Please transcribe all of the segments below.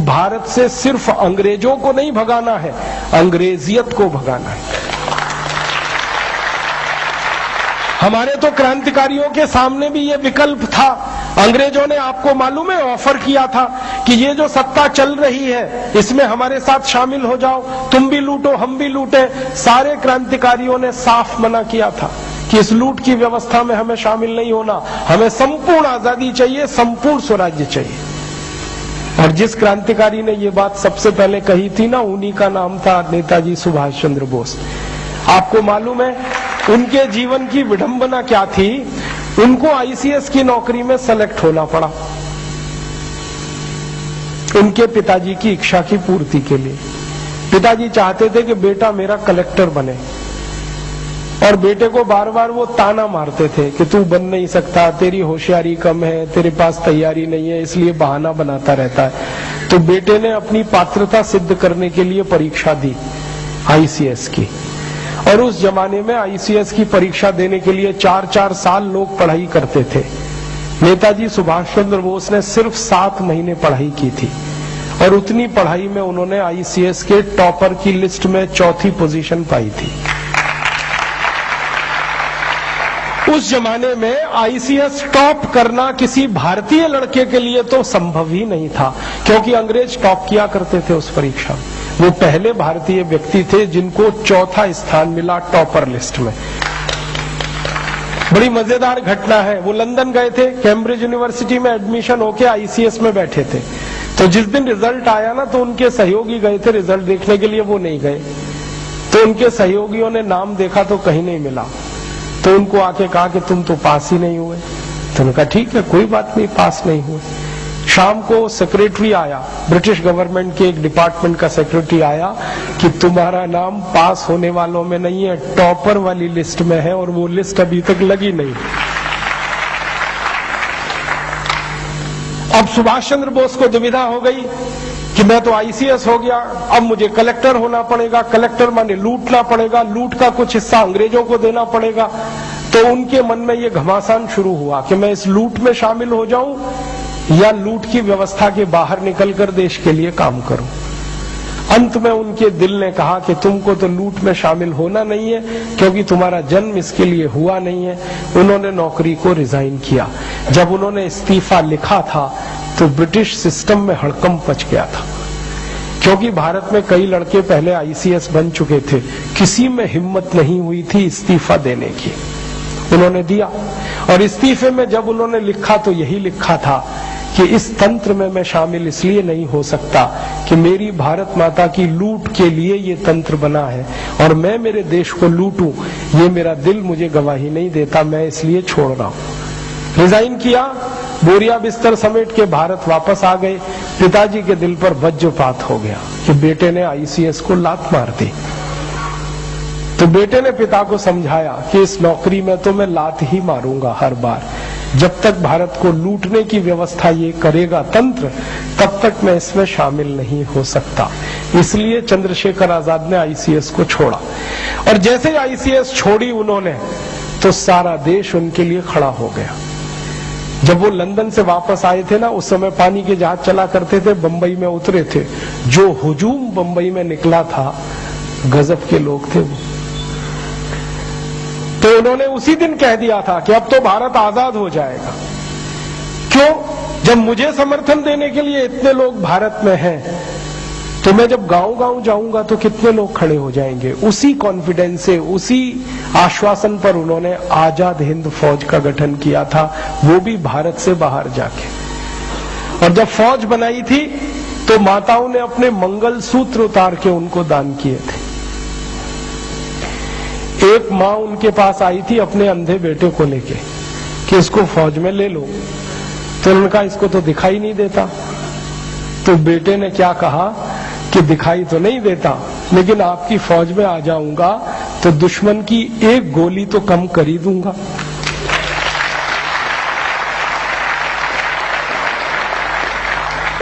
भारत से सिर्फ अंग्रेजों को नहीं भगाना है, अंग्रेजियत को भगाना है। हमारे तो क्रांतिकारियों के सामने भी ये विकल्प था। अंग्रेजों ने, आपको मालूम है, ऑफर किया था कि ये जो सत्ता चल रही है इसमें हमारे साथ शामिल हो जाओ, तुम भी लूटो हम भी लूटे। सारे क्रांतिकारियों ने साफ मना किया था कि इस लूट की व्यवस्था में हमें शामिल नहीं होना, हमें संपूर्ण आजादी चाहिए, संपूर्ण स्वराज्य चाहिए। और जिस क्रांतिकारी ने ये बात सबसे पहले कही थी ना, उन्हीं का नाम था नेताजी सुभाष चंद्र बोस। आपको मालूम है उनके जीवन की विडंबना क्या थी? उनको आईसीएस की नौकरी में सेलेक्ट होना पड़ा उनके पिताजी की इच्छा की पूर्ति के लिए। पिताजी चाहते थे कि बेटा मेरा कलेक्टर बने, और बेटे को बार बार वो ताना मारते थे कि तू बन नहीं सकता, तेरी होशियारी कम है, तेरे पास तैयारी नहीं है, इसलिए बहाना बनाता रहता है। तो बेटे ने अपनी पात्रता सिद्ध करने के लिए परीक्षा दी आईसीएस की, और उस जमाने में आईसीएस की परीक्षा देने के लिए 4-4 साल लोग पढ़ाई करते थे। नेताजी सुभाष चंद्र बोस ने सिर्फ 7 महीने पढ़ाई की थी, और उतनी पढ़ाई में उन्होंने आईसीएस के टॉपर की लिस्ट में 4थी पोजीशन पाई थी। उस जमाने में आईसीएस टॉप करना किसी भारतीय लड़के के लिए तो संभव ही नहीं था, क्योंकि अंग्रेज टॉप किया करते थे उस परीक्षा में। वो पहले भारतीय व्यक्ति थे जिनको 4था स्थान मिला टॉपर लिस्ट में। बड़ी मजेदार घटना है, वो लंदन गए थे, कैम्ब्रिज यूनिवर्सिटी में एडमिशन होके आईसीएस में बैठे थे। तो जिस दिन रिजल्ट आया ना, तो उनके सहयोगी गए थे रिजल्ट देखने के लिए, वो नहीं गए। तो उनके सहयोगियों ने नाम देखा तो कहीं नहीं मिला, तो उनको आके कहा कि तुम तो पास ही नहीं हुए। तो उन्होंने कहा ठीक है कोई बात नहीं, पास नहीं हुए। शाम को सेक्रेटरी आया, ब्रिटिश गवर्नमेंट के एक डिपार्टमेंट का सेक्रेटरी आया कि तुम्हारा नाम पास होने वालों में नहीं है, टॉपर वाली लिस्ट में है, और वो लिस्ट अभी तक लगी नहीं। अब सुभाष चंद्र बोस को दुविधा हो गई कि मैं तो आईसीएस हो गया, अब मुझे कलेक्टर होना पड़ेगा, कलेक्टर माने लूटना पड़ेगा, लूट का कुछ हिस्सा अंग्रेजों को देना पड़ेगा। तो उनके मन में ये घमासान शुरू हुआ कि मैं इस लूट में शामिल हो जाऊं या लूट की व्यवस्था के बाहर निकलकर देश के लिए काम करूं। अंत में उनके दिल ने कहा कि तुमको तो लूट में शामिल होना नहीं है, क्योंकि तुम्हारा जन्म इसके लिए हुआ नहीं है। उन्होंने नौकरी को रिजाइन किया। जब उन्होंने इस्तीफा लिखा था तो ब्रिटिश सिस्टम में हड़कंप मच गया था, क्योंकि भारत में कई लड़के पहले आईसीएस बन चुके थे, किसी में हिम्मत नहीं हुई थी इस्तीफा देने की। उन्होंने दिया, और इस्तीफे में जब उन्होंने लिखा तो यही लिखा था कि इस तंत्र में मैं शामिल इसलिए नहीं हो सकता कि मेरी भारत माता की लूट के लिए ये तंत्र बना है, और मैं मेरे देश को लूटूं ये मेरा दिल मुझे गवाही नहीं देता, मैं इसलिए छोड़ रहा हूं। रिजाइन किया, बोरिया बिस्तर समेट के भारत वापस आ गए। पिताजी के दिल पर वज्रपात हो गया कि बेटे ने आईसीएस को लात मार दी। तो बेटे ने पिता को समझाया कि इस नौकरी में तो मैं लात ही मारूंगा हर बार, जब तक भारत को लूटने की व्यवस्था ये करेगा तंत्र, तब तक मैं इसमें शामिल नहीं हो सकता। इसलिए चंद्रशेखर आजाद ने आईसीएस को छोड़ा, और जैसे आईसीएस छोड़ी उन्होंने, तो सारा देश उनके लिए खड़ा हो गया। जब वो लंदन से वापस आए थे ना, उस समय पानी के जहाज चला करते थे, बंबई में उतरे थे। जो हुजूम बंबई में निकला था, गजब के लोग थे वो। तो उन्होंने उसी दिन कह दिया था कि अब तो भारत आजाद हो जाएगा। क्यों? जब मुझे समर्थन देने के लिए इतने लोग भारत में हैं, तो मैं जब गांव-गांव जाऊंगा तो कितने लोग खड़े हो जाएंगे। उसी कॉन्फिडेंस से, उसी आश्वासन पर उन्होंने आजाद हिंद फौज का गठन किया था, वो भी भारत से बाहर जाके। और जब फौज बनाई थी तो माताओं ने अपने मंगल सूत्र उतार के उनको दान किए थे। एक माँ उनके पास आई थी अपने अंधे बेटे को लेके कि इसको फौज में ले लो। तो उन्होंने कहा इसको तो दिखाई नहीं देता। तो बेटे ने क्या कहा कि दिखाई तो नहीं देता, लेकिन आपकी फौज में आ जाऊंगा तो दुश्मन की एक गोली तो कम कर ही दूंगा।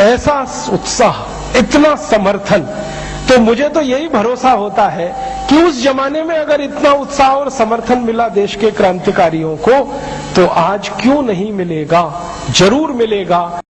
ऐसा उत्साह, इतना समर्थन। तो मुझे तो यही भरोसा होता है कि उस जमाने में अगर इतना उत्साह और समर्थन मिला देश के क्रांतिकारियों को, तो आज क्यों नहीं मिलेगा, जरूर मिलेगा।